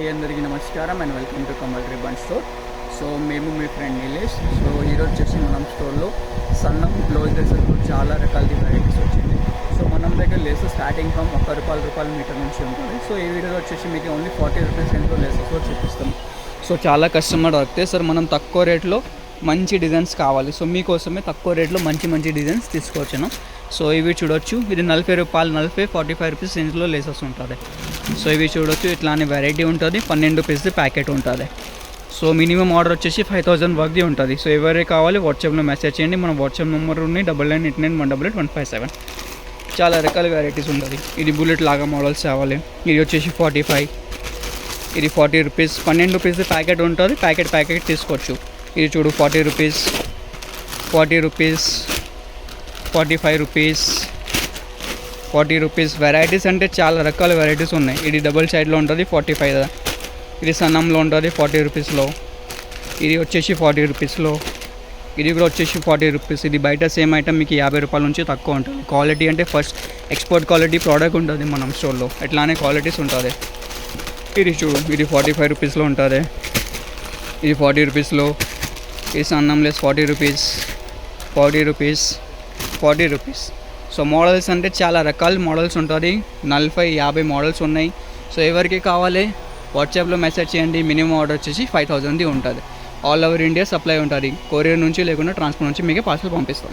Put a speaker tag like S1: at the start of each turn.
S1: అందరికీ నమస్కారం and welcome to Kamal ribbon store. So మేము మీ ఫ్రెండ్ నీలేష్. సో ఈరోజు వచ్చేసి మనం స్టోర్లో సన్నం బ్లౌజ్ డ్రెస్సెస్ చాలా రకాల వెరైటీస్ వచ్చింది. సో మనం దగ్గర లేస్ స్టార్టింగ్ ఫ్రమ్ ₹1 మీటర్ నుంచి ఉంటుంది. సో ఈ వీడియోలో వచ్చేసి మీకు ఓన్లీ ₹40 ఎంతో లేసెస్లో చూపిస్తాం. సో చాలా కస్టమర్ దొరికితే సార్ మనం తక్కువ రేట్లో మంచి డిజైన్స్ కావాలి, సో మీకోసమే తక్కువ రేట్లో మంచి డిజైన్స్ తీసుకొచ్చాను. సో ఇవి చూడొచ్చు, ఇది ₹40, 45 రూపీస్ రేంజ్లో లేసెస్ ఉంటుంది. సో ఇవి చూడొచ్చు, ఇట్లానే వెరైటీ ఉంటుంది. 12 పీస్ది ప్యాకెట్ ఉంటుంది. సో మినిమం ఆర్డర్ వచ్చేసి 5000 వరకు ఉంటుంది. సో ఎవరే కావాలి వాట్సాప్లో మెసేజ్ చేయండి. మన వాట్సాప్ నెంబర్ ఉన్నాయి 99899188 చాలా రకాల వెరైటీస్ ఉంటుంది. ఇది బుల్లెట్ లాగా మోడల్స్ కావాలి. ఇది వచ్చేసి 45, ఇది ₹40, 12 పీస్ది ప్యాకెట్ ఉంటుంది. ప్యాకెట్ తీసుకోవచ్చు. ఇది చూడు ₹40, ₹40, ₹45 వెరైటీస్ అంటే చాలా రకాల వెరైటీస్ ఉన్నాయి. ఇది డబుల్ సైడ్లో ఉంటుంది 45, ఇది సన్నంలో ఉంటుంది ₹40, ఇది వచ్చేసి ₹40, ఇది కూడా వచ్చేసి ₹40. ఇది బయట సేమ్ ఐటమ్ మీకు ₹50 నుంచి తక్కువ ఉంటుంది. క్వాలిటీ అంటే ఫస్ట్ ఎక్స్పోర్ట్ క్వాలిటీ ప్రోడక్ట్ ఉంటుంది మనం స్టోర్లో, ఎట్లానే క్వాలిటీస్ ఉంటుంది. ఇది చూడు, ఇది ₹45 ఉంటుంది, ఇది ₹40, ఇది సన్నం లెస్ ₹40. సో మోడల్స్ అంటే చాలా రకాల మోడల్స్ ఉంటుంది. 40-50 మోడల్స్ ఉన్నాయి. సో ఎవరికి కావాలి వాట్సాప్లో మెసేజ్ చేయండి. మినిమం ఆర్డర్ వచ్చేసి 5000 ఉంటుంది. ఆల్ ఓవర్ ఇండియా సప్లై ఉంటుంది. కొరియర్ నుంచి లేకుండా ట్రాన్స్పోర్ట్ నుంచి మీకు పార్సల్ పంపిస్తాం.